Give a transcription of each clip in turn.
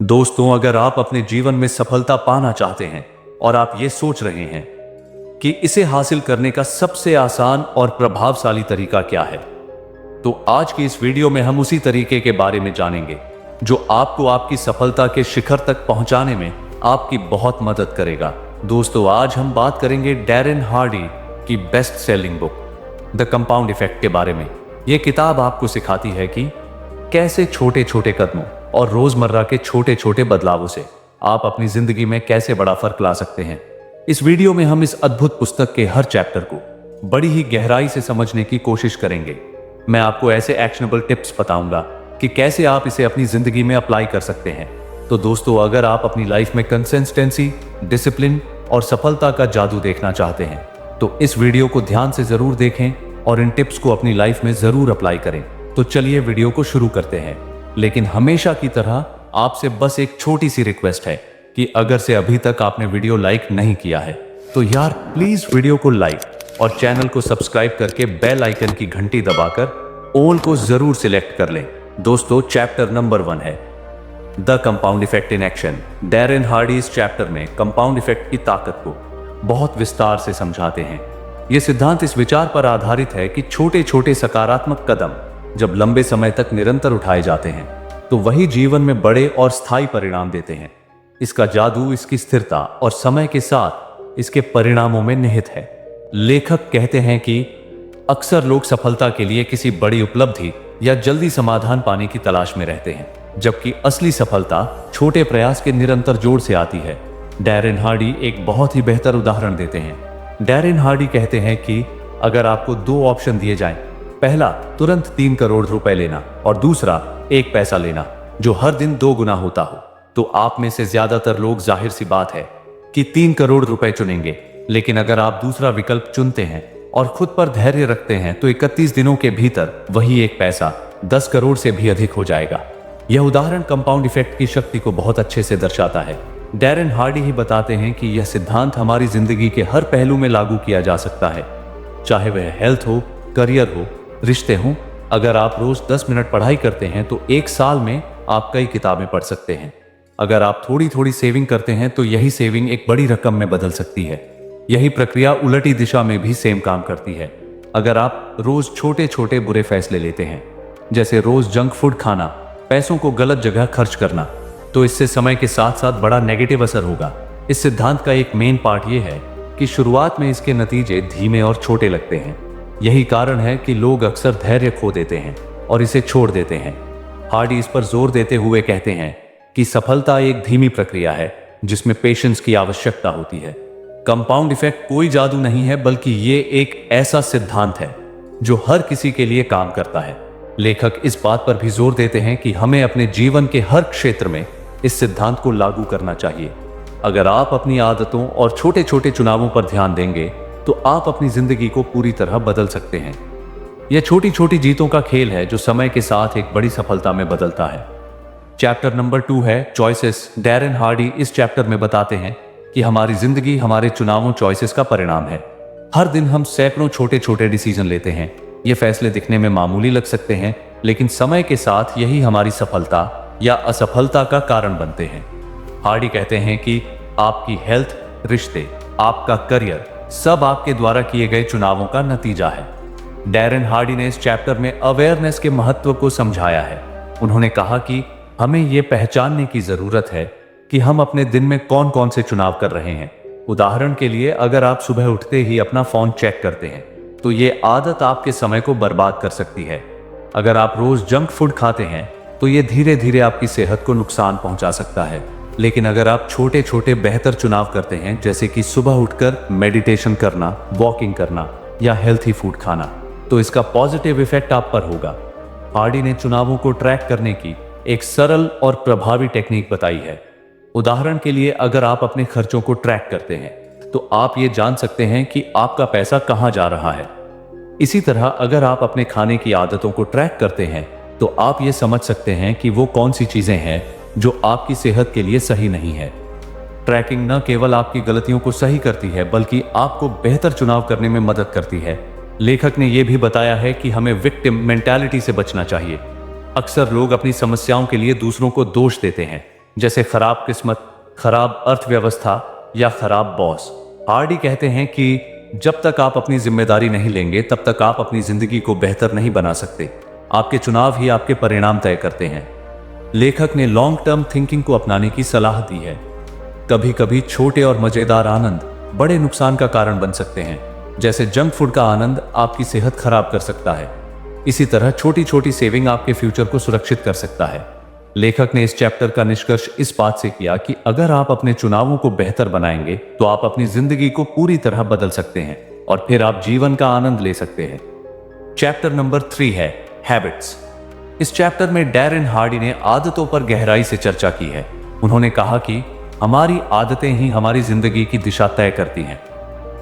दोस्तों, अगर आप अपने जीवन में सफलता पाना चाहते हैं और आप ये सोच रहे हैं कि इसे हासिल करने का सबसे आसान और प्रभावशाली तरीका क्या है, तो आज की इस वीडियो में हम उसी तरीके के बारे में जानेंगे जो आपको आपकी सफलता के शिखर तक पहुंचाने में आपकी बहुत मदद करेगा। दोस्तों, आज हम बात करेंगे डैरेन हार्डी की best selling book the compound effect के बारे में। यह किताब आपको सिखाती है कि कैसे छोटे छोटे कदमों और रोजमर्रा के छोटे छोटे बदलावों से आप अपनी जिंदगी में कैसे बड़ा फर्क ला सकते हैं। इस वीडियो में हम इस अद्भुत पुस्तक के हर चैप्टर को बड़ी ही गहराई से समझने की कोशिश करेंगे। मैं आपको ऐसे एक्शनेबल टिप्स बताऊंगा कि कैसे आप इसे अपनी जिंदगी में अप्लाई कर सकते हैं। तो दोस्तों, अगर आप अपनी लाइफ में कंसिस्टेंसी, डिसिप्लिन और सफलता का जादू देखना चाहते हैं तो इस वीडियो को ध्यान से जरूर देखें और इन टिप्स को अपनी लाइफ में जरूर अप्लाई करें। तो चलिए वीडियो को शुरू करते हैं। लेकिन हमेशा की तरह आपसे बस एक छोटी सी रिक्वेस्ट है कि अगर से अभी तक आपने वीडियो लाइक नहीं किया है तो यार प्लीज वीडियो को लाइक और चैनल को सब्सक्राइब करके बेल आइकन की घंटी दबाकर ऑल को जरूर सिलेक्ट कर लें। दोस्तों, चैप्टर नंबर 1 है the compound effect in action. Darren Hardy इस चैप्टर में कंपाउंड इफेक्ट की ताकत को बहुत विस्तार से समझाते हैं। यह सिद्धांत इस विचार पर आधारित है कि छोटे छोटे सकारात्मक कदम जब लंबे समय तक निरंतर उठाए जाते हैं तो वही जीवन में बड़े और स्थायी परिणाम देते हैं। इसका जादू इसकी स्थिरता और समय के साथ इसके परिणामों में निहित है। लेखक कहते हैं कि अक्सर लोग सफलता के लिए किसी बड़ी उपलब्धि या जल्दी समाधान पाने की तलाश में रहते हैं, जबकि असली सफलता छोटे प्रयास के निरंतर जोड़ से आती है। डैरेन हार्डी एक बहुत ही बेहतर उदाहरण देते हैं। डैरेन हार्डी कहते हैं कि अगर आपको 2 ऑप्शन दिए जाएं, पहला तुरंत 3 करोड़ रुपए लेना और दूसरा 1 पैसा लेना जो हर दिन 2 गुना होता हो, तो आप में से ज्यादातर लोग जाहिर सी बात है कि 3 करोड़ रुपए चुनेंगे। लेकिन अगर आप दूसरा विकल्प चुनते हैं और खुद पर धैर्य रखते हैं तो 31 दिनों के भीतर वही 1 पैसा 10 करोड़ से भी अधिक हो जाएगा। यह उदाहरण कंपाउंड इफेक्ट की शक्ति को बहुत अच्छे से दर्शाता है। डैरेन हार्डी ही बताते हैं कि यह सिद्धांत हमारी जिंदगी के हर पहलू में लागू किया जा सकता है, चाहे वह हेल्थ हो, करियर हो, रिश्ते हों। अगर आप रोज 10 मिनट पढ़ाई करते हैं तो 1 साल में आप कई किताबें पढ़ सकते हैं। अगर आप थोड़ी थोड़ी सेविंग करते हैं तो यही सेविंग एक बड़ी रकम में बदल सकती है। यही प्रक्रिया उलटी दिशा में भी सेम काम करती है। अगर आप रोज छोटे छोटे बुरे फैसले लेते हैं, जैसे रोज जंक फूड खाना, पैसों को गलत जगह खर्च करना, तो इससे समय के साथ साथ बड़ा नेगेटिव असर होगा। इस सिद्धांत का एक मेन पार्ट यह है कि शुरुआत में इसके नतीजे धीमे और छोटे लगते हैं। यही कारण है कि लोग अक्सर धैर्य खो देते हैं और इसे छोड़ देते हैं। हार्डी इस पर जोर देते हुए कहते हैं कि सफलता एक धीमी प्रक्रिया है जिसमें पेशेंस की आवश्यकता होती है। कंपाउंड इफेक्ट कोई जादू नहीं है, बल्कि ये एक ऐसा सिद्धांत है जो हर किसी के लिए काम करता है। लेखक इस बात पर भी जोर देते हैं कि हमें अपने जीवन के हर क्षेत्र में इस सिद्धांत को लागू करना चाहिए। अगर आप अपनी आदतों और छोटे छोटे चुनावों पर ध्यान देंगे तो आप अपनी जिंदगी को पूरी तरह बदल सकते हैं। यह छोटी छोटी जीतों का खेल है जो समय के साथ एक बड़ी सफलता में बदलता है। चैप्टर नंबर 2 है चॉइसेस। डैरेन हार्डी इस चैप्टर में बताते हैं कि हमारी जिंदगी हमारे चुनावों चॉइसेस का परिणाम है। हर दिन हम सैकड़ों छोटे छोटे डिसीजन लेते हैं। ये फैसले दिखने में मामूली लग सकते हैं, लेकिन समय के साथ यही हमारी सफलता या असफलता का कारण बनते हैं। हार्डी कहते हैं कि आपकी हेल्थ, रिश्ते, आपका करियर सब आपके द्वारा किए गए चुनावों का नतीजा है। डैरेन हार्डी ने इस चैप्टर में अवेयरनेस के महत्व को समझाया है। उन्होंने कहा कि हमें यह पहचानने की जरूरत है कि हम अपने दिन में कौन कौन से चुनाव कर रहे हैं। उदाहरण के लिए, अगर आप सुबह उठते ही अपना फोन चेक करते हैं तो ये आदत आपके समय को बर्बाद कर सकती है। अगर आप रोज जंक फूड खाते हैं तो ये धीरे धीरे आपकी सेहत को नुकसान पहुंचा सकता है। लेकिन अगर आप छोटे छोटे बेहतर चुनाव करते हैं, जैसे कि सुबह उठकर मेडिटेशन करना, वॉकिंग करना या हेल्थी फूड खाना, तो इसका पॉजिटिव इफेक्ट आप पर होगा। हार्डी ने चुनावों को ट्रैक करने की एक सरल और प्रभावी टेक्निक बताई है। उदाहरण के लिए, अगर आप अपने खर्चों को ट्रैक करते हैं तो आप ये जान सकते हैं कि आपका पैसा कहां जा रहा है। इसी तरह अगर आप अपने खाने की आदतों को ट्रैक करते हैं तो आप ये समझ सकते हैं कि वो कौन सी चीजें हैं जो आपकी सेहत के लिए सही नहीं है। ट्रैकिंग न केवल आपकी गलतियों को सही करती है, बल्कि आपको बेहतर चुनाव करने में मदद करती है। लेखक ने यह भी बताया है कि हमें विक्टिम मेंटालिटी से बचना चाहिए। अक्सर लोग अपनी समस्याओं के लिए दूसरों को दोष देते हैं, जैसे खराब किस्मत, खराब अर्थव्यवस्था या खराब बॉस। हार्डी कहते हैं कि जब तक आप अपनी जिम्मेदारी नहीं लेंगे तब तक आप अपनी जिंदगी को बेहतर नहीं बना सकते। आपके चुनाव ही आपके परिणाम तय करते हैं। लेखक ने लॉन्ग टर्म थिंकिंग को अपनाने की सलाह दी है। कभी कभी छोटे और मजेदार आनंद बड़े नुकसान का कारण बन सकते हैं। जैसे जंक फूड का आनंद आपकी सेहत खराब कर सकता है, इसी तरह छोटी छोटी सेविंग आपके फ्यूचर को सुरक्षित कर सकता है। लेखक ने इस चैप्टर का निष्कर्ष इस बात से किया कि अगर आप अपने चुनावों को बेहतर बनाएंगे तो आप अपनी जिंदगी को पूरी तरह बदल सकते हैं और फिर आप जीवन का आनंद ले सकते हैं। चैप्टर नंबर 3 है हैबिट्स। इस चैप्टर में डैरेन हार्डी ने आदतों पर गहराई से चर्चा की है। उन्होंने कहा कि हमारी आदतें ही हमारी जिंदगी की दिशा तय करती हैं।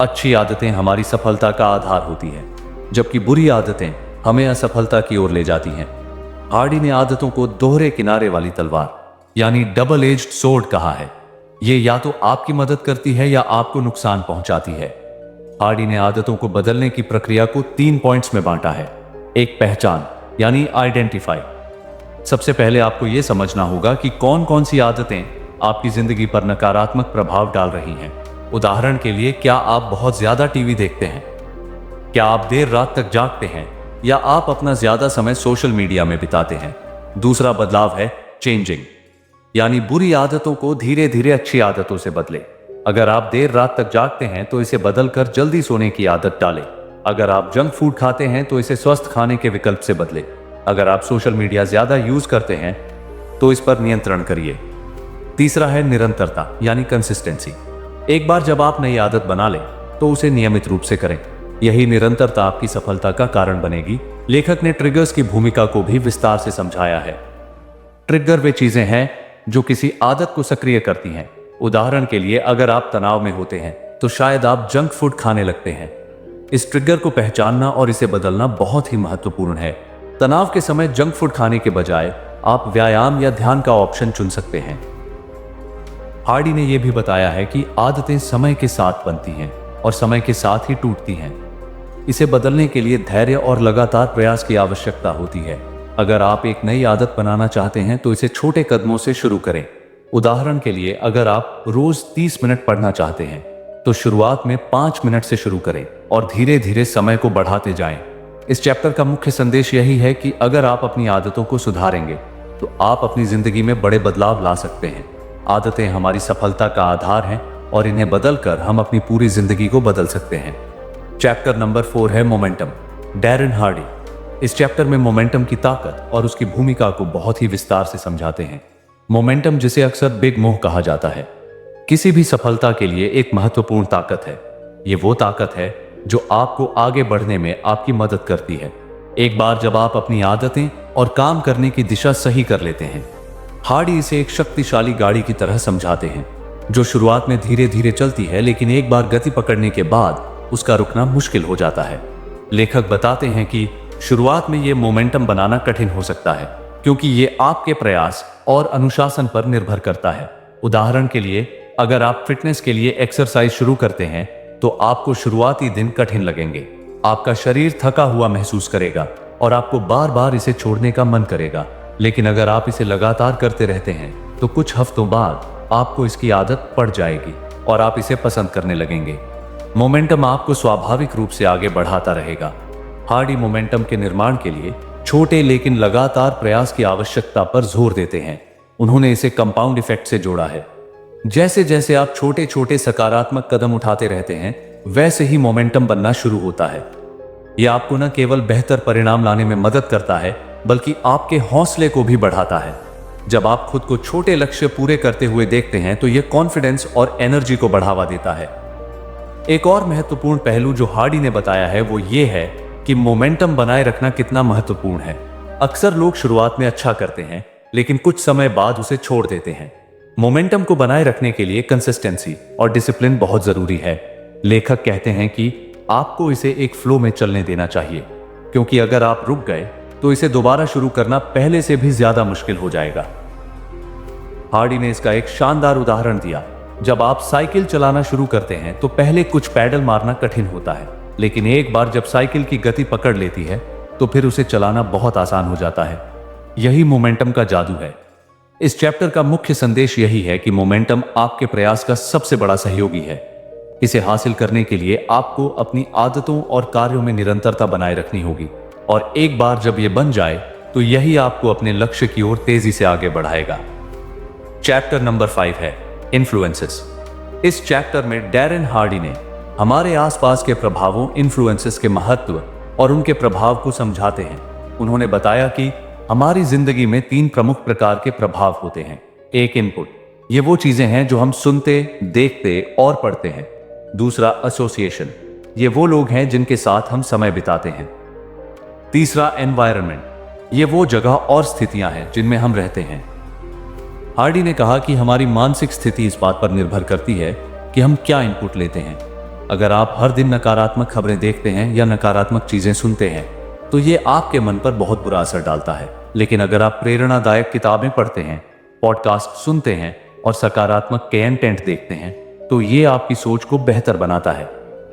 अच्छी आदतें हमारी सफलता का आधार होती हैं, जबकि बुरी आदतें हमें असफलता की ओर ले जाती हैं। हार्डी ने आदतों को दोहरे किनारे वाली तलवार यानी डबल एज्ड सोर्ड कहा है। ये या तो आपकी मदद करती है या आपको नुकसान पहुंचाती है। हार्डी ने आदतों को बदलने की प्रक्रिया को 3 पॉइंट्स में बांटा है। एक, पहचान यानी आइडेंटिफाई। सबसे पहले आपको यह समझना होगा कि कौन कौन सी आदतें आपकी जिंदगी पर नकारात्मक प्रभाव डाल रही हैं। उदाहरण के लिए, क्या आप बहुत ज्यादा टीवी देखते हैं? क्या आप देर रात तक जागते हैं? या आप अपना ज्यादा समय सोशल मीडिया में बिताते हैं? दूसरा बदलाव है चेंजिंग, यानी बुरी आदतों को धीरे धीरे अच्छी आदतों से बदले। अगर आप देर रात तक जागते हैं तो इसे बदलकर जल्दी सोने की आदत डालें। अगर आप जंक फूड खाते हैं तो इसे स्वस्थ खाने के विकल्प से बदलें। अगर आप सोशल मीडिया ज्यादा यूज करते हैं तो इस पर नियंत्रण करिए। तीसरा है निरंतरता यानी कंसिस्टेंसी। एक बार जब आप नई आदत बना लें तो उसे नियमित रूप से करें। यही निरंतरता आपकी सफलता का कारण बनेगी। लेखक ने ट्रिगर्स की भूमिका को भी विस्तार से समझाया है। ट्रिगर वे चीजें हैं जो किसी आदत को सक्रिय करती हैं। उदाहरण के लिए, अगर आप तनाव में होते हैं तो शायद आप जंक फूड खाने लगते हैं। इस ट्रिगर को पहचानना और इसे बदलना बहुत ही महत्वपूर्ण है। तनाव के समय जंक फूड खाने के बजाय आप व्यायाम या ध्यान का ऑप्शन चुन सकते हैं। हार्डी ने यह भी बताया है कि आदतें समय के साथ बनती हैं और समय के साथ ही टूटती हैं। इसे बदलने के लिए धैर्य और लगातार प्रयास की आवश्यकता होती है। अगर आप एक नई आदत बनाना चाहते हैं तो इसे छोटे कदमों से शुरू करें। उदाहरण के लिए, अगर आप रोज 30 मिनट पढ़ना चाहते हैं तो शुरुआत में 5 मिनट से शुरू करें और धीरे धीरे समय को बढ़ाते जाएं। इस चैप्टर का मुख्य संदेश यही है कि अगर आप अपनी आदतों को सुधारेंगे तो आप अपनी जिंदगी में बड़े बदलाव ला सकते हैं। आदतें हमारी सफलता का आधार हैं और इन्हें बदलकर हम अपनी पूरी जिंदगी को बदल सकते हैं। चैप्टर नंबर 4 है मोमेंटम। डैरेन हार्डी इस चैप्टर में मोमेंटम की ताकत और उसकी भूमिका को बहुत ही विस्तार से समझाते हैं। मोमेंटम, जिसे अक्सर बिग मूव कहा जाता है, किसी भी सफलता के लिए एक महत्वपूर्ण ताकत है। ये वो ताकत है जो आपको आगे बढ़ने में आपकी मदद करती है। एक बार जब आप अपनी आदतें और काम करने की दिशा सही कर लेते हैं, हार्डी इसे एक शक्तिशाली गाड़ी की तरह समझाते हैं जो शुरुआत में धीरे धीरे चलती है, लेकिन एक बार गति पकड़ने के बाद उसका रुकना मुश्किल हो जाता है। लेखक बताते हैं कि शुरुआत में यह मोमेंटम बनाना कठिन हो सकता है क्योंकि ये आपके प्रयास और अनुशासन पर निर्भर करता है। उदाहरण के लिए, अगर आप फिटनेस के लिए एक्सरसाइज शुरू करते हैं तो आपको शुरुआती दिन कठिन लगेंगे। आपका शरीर थका हुआ महसूस करेगा और आपको बार बार इसे छोड़ने का मन करेगा। लेकिन अगर आप इसे लगातार करते रहते हैं तो कुछ हफ्तों बाद आपको इसकी आदत पड़ जाएगी और आप इसे पसंद करने लगेंगे। मोमेंटम आपको स्वाभाविक रूप से आगे बढ़ाता रहेगा। हार्डी मोमेंटम के निर्माण के लिए छोटे लेकिन लगातार प्रयास की आवश्यकता पर जोर देते हैं। उन्होंने इसे कंपाउंड इफेक्ट से जोड़ा है। जैसे जैसे आप छोटे छोटे सकारात्मक कदम उठाते रहते हैं, वैसे ही मोमेंटम बनना शुरू होता है। यह आपको न केवल बेहतर परिणाम लाने में मदद करता है, बल्कि आपके हौसले को भी बढ़ाता है। जब आप खुद को छोटे लक्ष्य पूरे करते हुए देखते हैं तो यह कॉन्फिडेंस और एनर्जी को बढ़ावा देता है। एक और महत्वपूर्ण पहलू जो हार्डी ने बताया है वो ये है कि मोमेंटम बनाए रखना कितना महत्वपूर्ण है। अक्सर लोग शुरुआत में अच्छा करते हैं लेकिन कुछ समय बाद उसे छोड़ देते हैं। मोमेंटम को बनाए रखने के लिए कंसिस्टेंसी और डिसिप्लिन बहुत जरूरी है। लेखक कहते हैं कि आपको इसे एक फ्लो में चलने देना चाहिए, क्योंकि अगर आप रुक गए तो इसे दोबारा शुरू करना पहले से भी ज्यादा मुश्किल हो जाएगा। हार्डी ने इसका एक शानदार उदाहरण दिया। जब आप साइकिल चलाना शुरू करते हैं तो पहले कुछ पैडल मारना कठिन होता है, लेकिन एक बार जब साइकिल की गति पकड़ लेती है तो फिर उसे चलाना बहुत आसान हो जाता है। यही मोमेंटम का जादू है। इस चैप्टर का मुख्य संदेश यही है कि मोमेंटम आपके प्रयास का सबसे बड़ा सहयोगी है। इसे हासिल करने के लिए आपको अपनी आदतों और कार्यों में निरंतरता बनाए रखनी होगी, और एक बार जब यह बन जाए तो यही आपको अपने लक्ष्य की ओर तेजी से आगे बढ़ाएगा। चैप्टर नंबर 5 है इन्फ्लुएंसेस। इस चैप्टर में डैरेन हार्डी ने हमारे आसपास के प्रभावों, इन्फ्लुएंसेस के महत्व और उनके प्रभाव को समझाते हैं। उन्होंने बताया कि हमारी जिंदगी में 3 प्रमुख प्रकार के प्रभाव होते हैं। एक, इनपुट, ये वो चीजें हैं जो हम सुनते, देखते और पढ़ते हैं। दूसरा, एसोसिएशन, ये वो लोग हैं जिनके साथ हम समय बिताते हैं। तीसरा, एनवायरनमेंट, ये वो जगह और स्थितियां हैं जिनमें हम रहते हैं। हार्डी ने कहा कि हमारी मानसिक स्थिति इस बात पर निर्भर करती है कि हम क्या इनपुट लेते हैं। अगर आप हर दिन नकारात्मक खबरें देखते हैं या नकारात्मक चीजें सुनते हैं तो ये आपके मन पर बहुत बुरा असर डालता है। लेकिन अगर आप प्रेरणादायक किताबें पढ़ते हैं, पॉडकास्ट सुनते हैं और सकारात्मक कंटेंट देखते हैं तो ये आपकी सोच को बेहतर बनाता है।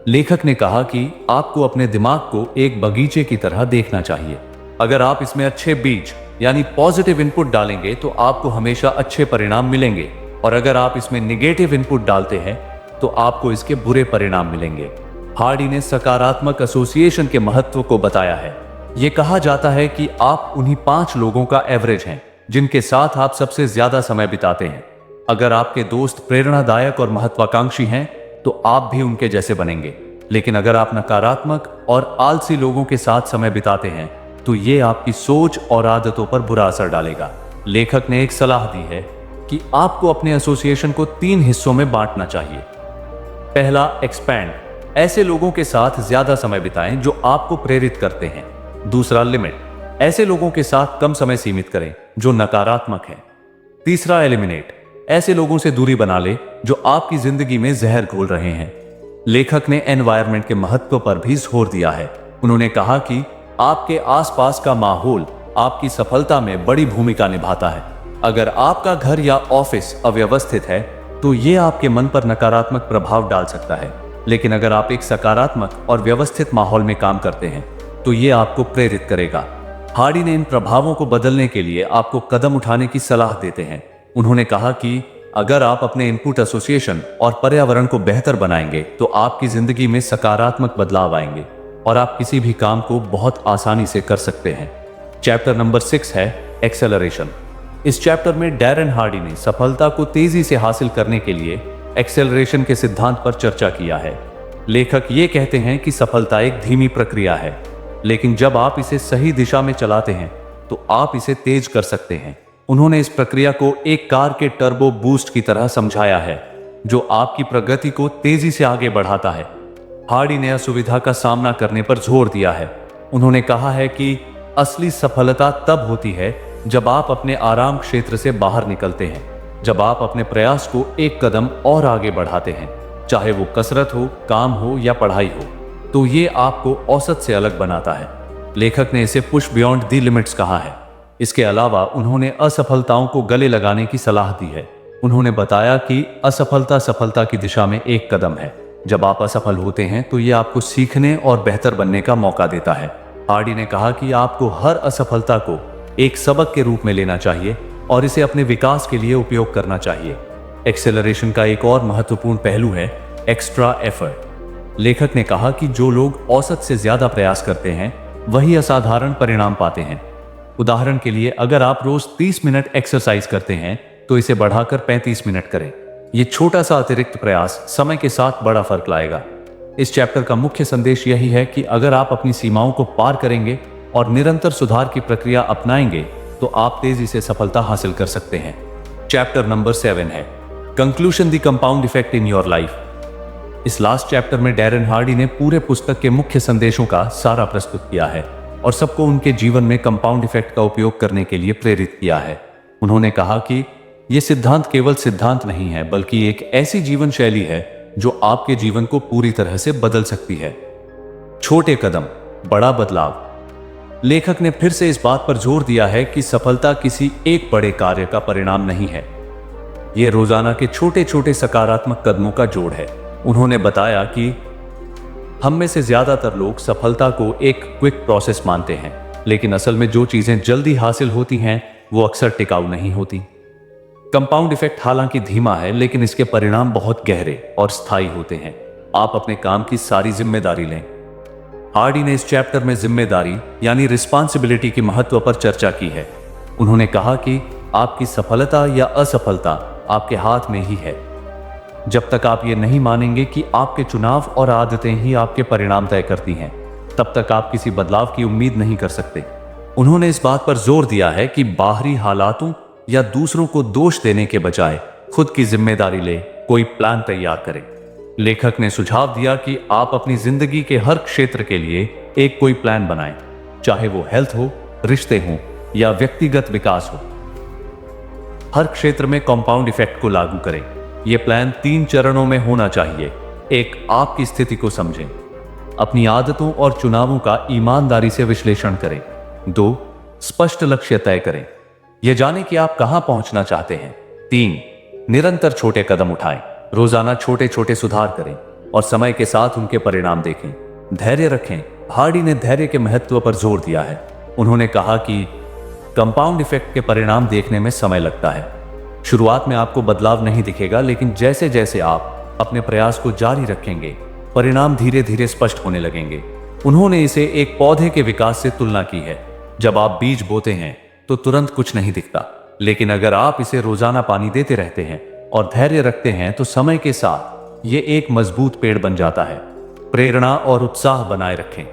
लेखक ने कहा कि आपको अपने दिमाग को एक बगीचे की तरह देखना चाहिए। अगर आप इसमें अच्छे बीज यानी पॉजिटिव इनपुट डालेंगे तो आपको हमेशा अच्छे परिणाम मिलेंगे, और अगर आप इसमें निगेटिव इनपुट डालते हैं तो आपको इसके बुरे परिणाम मिलेंगे। हार्डी ने सकारात्मक एसोसिएशन के महत्व को बताया है। यह कहा जाता है कि आप उन्हीं 5 लोगों का एवरेज हैं जिनके साथ आप सबसे ज्यादा समय बिताते हैं। अगर आपके दोस्त प्रेरणादायक और महत्वाकांक्षी हैं तो आप भी उनके जैसे बनेंगे। लेकिन अगर आप नकारात्मक और आलसी लोगों के साथ समय बिताते हैं तो ये आपकी सोच और आदतों पर बुरा असर डालेगा। लेखक ने एक सलाह दी है कि आपको अपने एसोसिएशन को 3 हिस्सों में बांटना चाहिए। पहला, एक्सपैंड, ऐसे लोगों के साथ ज्यादा समय बिताएं जो आपको प्रेरित करते हैं। दूसरा, लिमिट, ऐसे लोगों के साथ कम समय सीमित करें जो नकारात्मक हैं। तीसरा, एलिमिनेट, ऐसे लोगों से दूरी बना ले जो आपकी जिंदगी में जहर घोल रहे हैं। लेखक ने एनवायरनमेंट के महत्व पर भी जोर दिया है। उन्होंने कहा कि आपके आसपास का माहौल आपकी सफलता में बड़ी भूमिका निभाता है। अगर आपका घर या ऑफिस अव्यवस्थित है तो यह आपके मन पर नकारात्मक प्रभाव डाल सकता है। लेकिन अगर आप एक सकारात्मक और व्यवस्थित माहौल में काम करते हैं तो यह आपको प्रेरित करेगा। हार्डी ने इन प्रभावों को बदलने के लिए आपको कदम उठाने की सलाह देते हैं। उन्होंने कहा कि अगर आप अपने इनपुट, एसोसिएशन और पर्यावरण को बेहतर बनाएंगे तो आपकी जिंदगी में सकारात्मक बदलाव आएंगे और आप किसी भी काम को बहुत आसानी से कर सकते हैं। चैप्टर नंबर 6 है एक्सेलरेशन। इस चैप्टर में डैरेन हार्डी ने सफलता को तेजी से हासिल करने के लिए एक्सेलरेशन के सिद्धांत पर चर्चा किया है। लेखक ये कहते हैं कि सफलता एक धीमी प्रक्रिया है, लेकिन जब आप इसे सही दिशा में चलाते हैं तो आप इसे तेज कर सकते हैं। उन्होंने इस प्रक्रिया को एक कार के टर्बो बूस्ट की तरह समझाया है जो आपकी प्रगति को तेजी से आगे बढ़ाता है। हार्डी ने असुविधा का सामना करने पर जोर दिया है। उन्होंने कहा है कि असली सफलता तब होती है जब आप अपने आराम क्षेत्र से बाहर निकलते हैं, जब आप अपने प्रयास को एक कदम और आगे बढ़ाते हैं, चाहे वो कसरत हो, काम हो या पढ़ाई हो, तो ये आपको औसत से अलग बनाता है। लेखक ने इसे पुश बियॉन्ड द लिमिट्स कहा है। इसके अलावा उन्होंने असफलताओं को गले लगाने की सलाह दी है। उन्होंने बताया कि असफलता सफलता की दिशा में एक कदम है। जब आप असफल होते हैं तो ये आपको सीखने और बेहतर बनने का मौका देता है। हार्डी ने कहा कि आपको हर असफलता को एक सबक के रूप में लेना चाहिए और इसे अपने विकास के लिए उपयोग करना चाहिए। एक्सेलरेशन का एक और महत्वपूर्ण पहलू है एक्स्ट्रा एफर्ट। लेखक ने कहा कि जो लोग औसत से ज्यादा प्रयास करते हैं वही असाधारण परिणाम पाते हैं। उदाहरण के लिए, अगर आप रोज 30 मिनट एक्सरसाइज करते हैं तो इसे बढ़ाकर 35 मिनट करें। यह छोटा सा अतिरिक्त प्रयास समय के साथ बड़ा फर्क लाएगा। इस चैप्टर का मुख्य संदेश यही है कि अगर आप अपनी सीमाओं को पार करेंगे और निरंतर सुधार की प्रक्रिया अपनाएंगे तो आप तेजी से सफलता हासिल कर सकते हैं। चैप्टर नंबर 7 है conclusion, the compound effect in your life. इस लास्ट चैप्टर में डैरेन हार्डी ने पूरे पुस्तक के मुख्य संदेशों का सारा प्रस्तुत किया है और सबको उनके जीवन में कंपाउंड इफेक्ट का उपयोग करने के लिए प्रेरित किया है। उन्होंने कहा कि यह सिद्धांत केवल सिद्धांत नहीं है, बल्कि एक ऐसी जीवन शैली है जो आपके जीवन को पूरी तरह से बदल सकती है। छोटे कदम, बड़ा बदलाव। लेखक ने फिर से इस बात पर जोर दिया है कि सफलता किसी एक बड़े कार्य का परिणाम नहीं है, यह रोजाना के छोटे छोटे सकारात्मक कदमों का जोड़ है। उन्होंने बताया कि हम में से ज्यादातर लोग सफलता को एक क्विक प्रोसेस मानते हैं, लेकिन असल में जो चीजें जल्दी हासिल होती हैं वो अक्सर टिकाऊ नहीं होती। कंपाउंड इफेक्ट हालांकि धीमा है, लेकिन इसके परिणाम बहुत गहरे और स्थायी होते हैं। आप अपने काम की सारी जिम्मेदारी लें। हार्डी ने इस चैप्टर में जिम्मेदारी यानी रिस्पॉन्सिबिलिटी के महत्व पर चर्चा की है। उन्होंने कहा कि आपकी सफलता या असफलता आपके हाथ में ही है। जब तक आप ये नहीं मानेंगे कि आपके चुनाव और आदतें ही आपके परिणाम तय करती हैं, तब तक आप किसी बदलाव की उम्मीद नहीं कर सकते। उन्होंने इस बात पर जोर दिया है कि बाहरी हालातों या दूसरों को दोष देने के बजाय खुद की जिम्मेदारी ले कोई प्लान तैयार करें। लेखक ने सुझाव दिया कि आप अपनी जिंदगी के हर क्षेत्र के लिए एक कोई प्लान बनाएं, चाहे वो हेल्थ हो, रिश्ते हों या व्यक्तिगत विकास हो। हर क्षेत्र में कंपाउंड इफेक्ट को लागू करें। यह प्लान 3 चरणों में होना चाहिए। 1, आपकी स्थिति को समझें। अपनी आदतों और चुनावों का ईमानदारी से विश्लेषण करें। 2, स्पष्ट लक्ष्य तय करें। यह जाने कि आप कहां पहुंचना चाहते हैं। 3, निरंतर छोटे कदम उठाएं। रोजाना छोटे छोटे सुधार करें और समय के साथ उनके परिणाम देखें। धैर्य रखें। हार्डी ने धैर्य के महत्व पर जोर दिया है। उन्होंने कहा कि कंपाउंड इफेक्ट के परिणाम देखने में समय लगता है। शुरुआत में आपको बदलाव नहीं दिखेगा, लेकिन जैसे जैसे आप अपने प्रयास को जारी रखेंगे, परिणाम धीरे धीरे स्पष्ट होने लगेंगे। उन्होंने इसे एक पौधे के विकास से तुलना की है। जब आप बीज बोते हैं तो तुरंत कुछ नहीं दिखता, लेकिन अगर आप इसे रोजाना पानी देते रहते हैं और धैर्य रखते हैं तो समय के साथ ये एक मजबूत पेड़ बन जाता है। प्रेरणा और उत्साह बनाए रखें।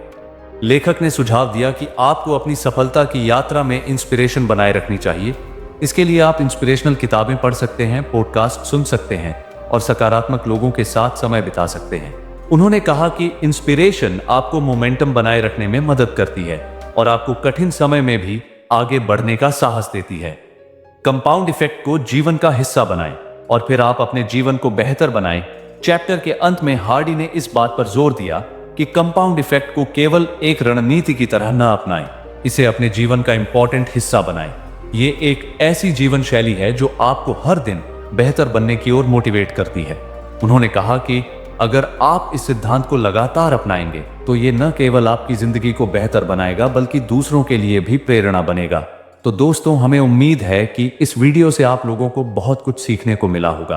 लेखक ने सुझाव दिया कि आपको अपनी सफलता की यात्रा में इंस्पिरेशन बनाए रखनी चाहिए। इसके लिए आप इंस्पिरेशनल किताबें पढ़ सकते हैं, पॉडकास्ट सुन सकते हैं और सकारात्मक लोगों के साथ समय बिता सकते हैं। उन्होंने कहा कि इंस्पिरेशन आपको मोमेंटम बनाए रखने में मदद करती है और आपको कठिन समय में भी आगे बढ़ने का साहस देती है। कंपाउंड इफेक्ट को जीवन का हिस्सा बनाएं और फिर आप अपने जीवन को बेहतर बनाएं। चैप्टर के अंत में हार्डी ने इस बात पर जोर दिया कि कंपाउंड इफेक्ट को केवल एक रणनीति की तरह न अपनाएं, इसे अपने जीवन का इंपॉर्टेंट हिस्सा बनाएं। ये एक ऐसी जीवन शैली है जो आपको हर दिन बेहतर बनने की ओर मोटिवेट करती है। उन्होंने कहा कि अगर आप इस सिद्धांत को लगातार अपनाएंगे तो ये न केवल आपकी जिंदगी को बेहतर बनाएगा, बल्कि दूसरों के लिए भी प्रेरणा बनेगा। तो दोस्तों, हमें उम्मीद है कि इस वीडियो से आप लोगों को बहुत कुछ सीखने को मिला होगा।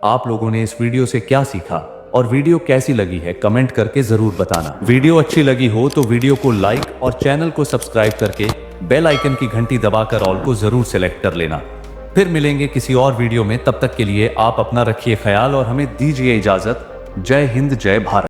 आप लोगों ने इस वीडियो से क्या सीखा और वीडियो कैसी लगी है, कमेंट करके जरूर बताना। वीडियो अच्छी लगी हो तो वीडियो को लाइक और चैनल को सब्सक्राइब करके बेल आइकन की घंटी दबाकर ऑल को जरूर सेलेक्ट कर लेना। फिर मिलेंगे किसी और वीडियो में। तब तक के लिए आप अपना रखिए ख्याल और हमें दीजिए इजाजत। जय हिंद, जय भारत।